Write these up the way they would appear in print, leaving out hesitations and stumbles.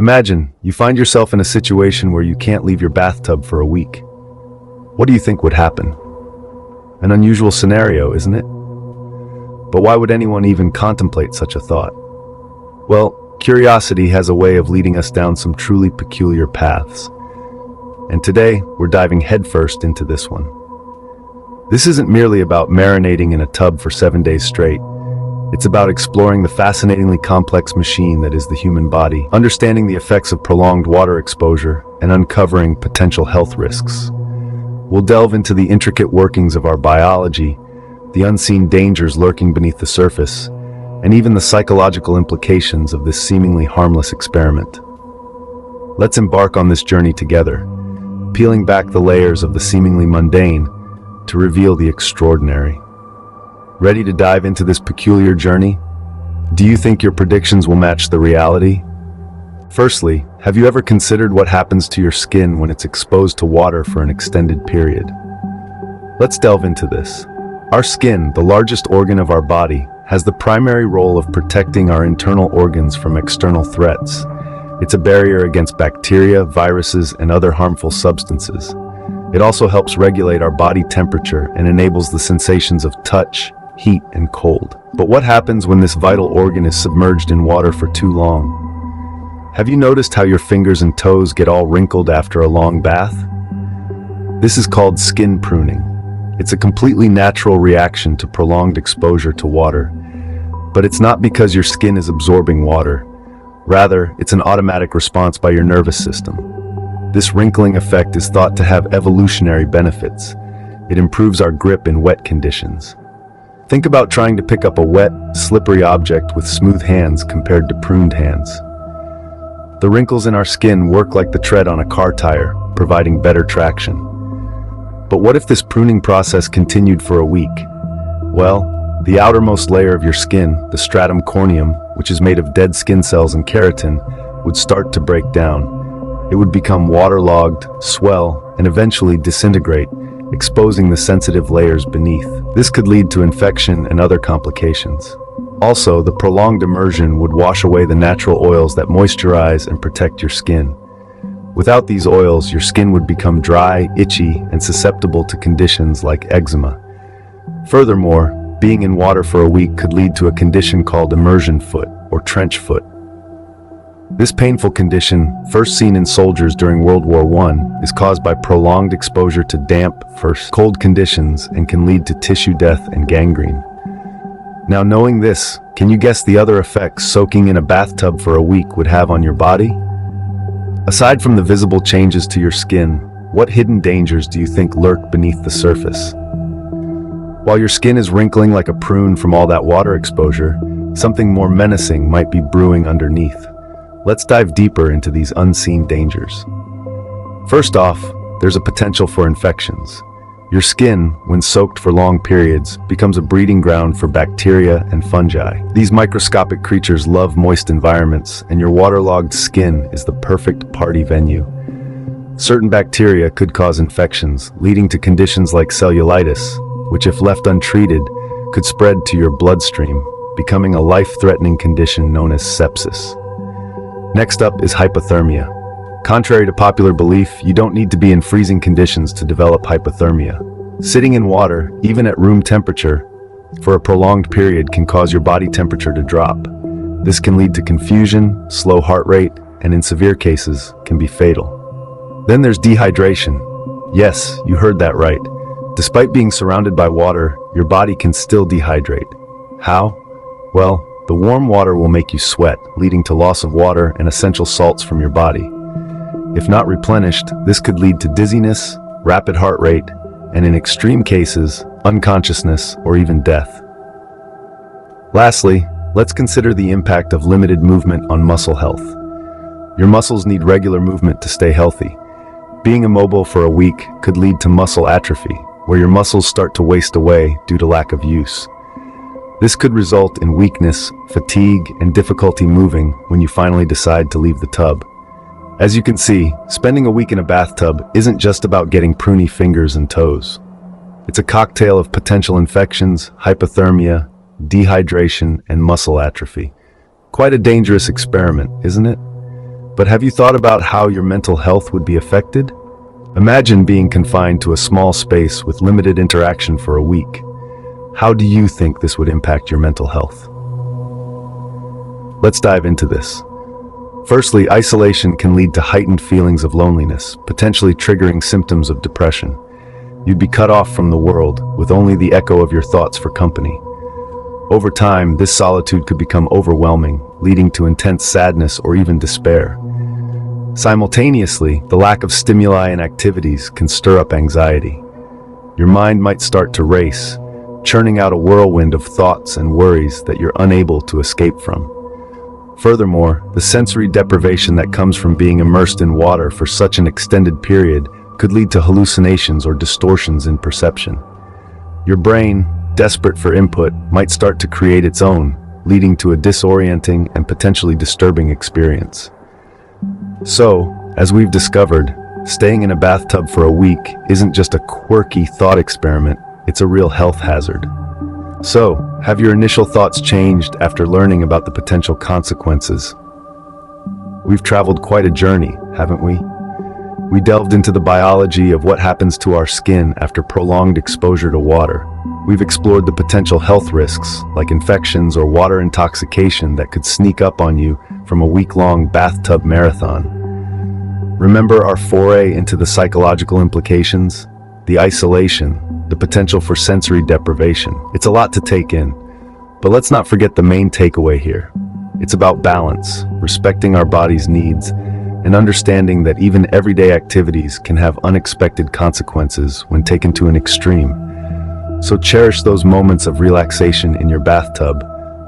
Imagine you find yourself in a situation where you can't leave your bathtub for a week. What do you think would happen? An unusual scenario, isn't it? But why would anyone even contemplate such a thought? Well, curiosity has a way of leading us down some truly peculiar paths. And today, we're diving headfirst into this one. This isn't merely about marinating in a tub for 7 days straight. It's about exploring the fascinatingly complex machine that is the human body, understanding the effects of prolonged water exposure, and uncovering potential health risks. We'll delve into the intricate workings of our biology, the unseen dangers lurking beneath the surface, and even the psychological implications of this seemingly harmless experiment. Let's embark on this journey together, peeling back the layers of the seemingly mundane to reveal the extraordinary. Ready to dive into this peculiar journey? Do you think your predictions will match the reality? Firstly, have you ever considered what happens to your skin when it's exposed to water for an extended period? Let's delve into this. Our skin, the largest organ of our body, has the primary role of protecting our internal organs from external threats. It's a barrier against bacteria, viruses, and other harmful substances. It also helps regulate our body temperature and enables the sensations of touch, heat, and cold. But what happens when this vital organ is submerged in water for too long? Have you noticed how your fingers and toes get all wrinkled after a long bath? This is called skin pruning. It's a completely natural reaction to prolonged exposure to water. But it's not because your skin is absorbing water. Rather, it's an automatic response by your nervous system. This wrinkling effect is thought to have evolutionary benefits. It improves our grip in wet conditions. Think about trying to pick up a wet, slippery object with smooth hands compared to pruned hands. The wrinkles in our skin work like the tread on a car tire, providing better traction. But what if this pruning process continued for a week? Well, the outermost layer of your skin, the stratum corneum, which is made of dead skin cells and keratin, would start to break down. It would become waterlogged, swell, and eventually disintegrate, exposing the sensitive layers beneath. This could lead to infection and other complications. Also, the prolonged immersion would wash away the natural oils that moisturize and protect your skin. Without these oils, your skin would become dry, itchy, and susceptible to conditions like eczema. Furthermore, being in water for a week could lead to a condition called immersion foot or trench foot. This painful condition, first seen in soldiers during World War I, is caused by prolonged exposure to damp, first cold conditions and can lead to tissue death and gangrene. Now, knowing this, can you guess the other effects soaking in a bathtub for a week would have on your body? Aside from the visible changes to your skin, what hidden dangers do you think lurk beneath the surface? While your skin is wrinkling like a prune from all that water exposure, something more menacing might be brewing underneath. Let's dive deeper into these unseen dangers. First off, there's a potential for infections. Your skin, when soaked for long periods, becomes a breeding ground for bacteria and fungi. These microscopic creatures love moist environments, and your waterlogged skin is the perfect party venue. Certain bacteria could cause infections, leading to conditions like cellulitis, which if left untreated, could spread to your bloodstream, becoming a life-threatening condition known as sepsis. Next up is hypothermia. Contrary to popular belief, you don't need to be in freezing conditions to develop hypothermia. Sitting in water, even at room temperature, for a prolonged period can cause your body temperature to drop. This can lead to confusion, slow heart rate, and in severe cases, can be fatal. Then there's dehydration. Yes, you heard that right. Despite being surrounded by water, your body can still dehydrate. How? Well, the warm water will make you sweat, leading to loss of water and essential salts from your body. If not replenished, this could lead to dizziness, rapid heart rate, and in extreme cases, unconsciousness or even death. Lastly, let's consider the impact of limited movement on muscle health. Your muscles need regular movement to stay healthy. Being immobile for a week could lead to muscle atrophy, where your muscles start to waste away due to lack of use. This could result in weakness, fatigue, and difficulty moving when you finally decide to leave the tub. As you can see, spending a week in a bathtub isn't just about getting pruny fingers and toes. It's a cocktail of potential infections, hypothermia, dehydration, and muscle atrophy. Quite a dangerous experiment, isn't it? But have you thought about how your mental health would be affected? Imagine being confined to a small space with limited interaction for a week. How do you think this would impact your mental health? Let's dive into this. Firstly, isolation can lead to heightened feelings of loneliness, potentially triggering symptoms of depression. You'd be cut off from the world, with only the echo of your thoughts for company. Over time, this solitude could become overwhelming, leading to intense sadness or even despair. Simultaneously, the lack of stimuli and activities can stir up anxiety. Your mind might start to race, churning out a whirlwind of thoughts and worries that you're unable to escape from. Furthermore, the sensory deprivation that comes from being immersed in water for such an extended period could lead to hallucinations or distortions in perception. Your brain, desperate for input, might start to create its own, leading to a disorienting and potentially disturbing experience. So, as we've discovered, staying in a bathtub for a week isn't just a quirky thought experiment, it's a real health hazard. So, have your initial thoughts changed after learning about the potential consequences? We've traveled quite a journey, haven't we? We delved into the biology of what happens to our skin after prolonged exposure to water. We've explored the potential health risks, like infections or water intoxication that could sneak up on you from a week-long bathtub marathon. Remember our foray into the psychological implications? The isolation, the potential for sensory deprivation. It's a lot to take in, but let's not forget the main takeaway here. It's about balance, respecting our body's needs, and understanding that even everyday activities can have unexpected consequences when taken to an extreme. So cherish those moments of relaxation in your bathtub,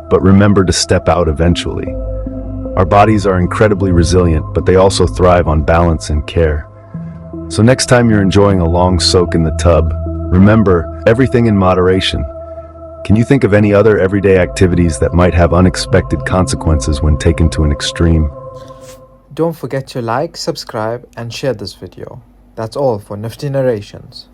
but remember to step out eventually. Our bodies are incredibly resilient, but they also thrive on balance and care. So next time you're enjoying a long soak in the tub, remember, everything in moderation. Can you think of any other everyday activities that might have unexpected consequences when taken to an extreme? Don't forget to like, subscribe and share this video. That's all for Nifty Narrations.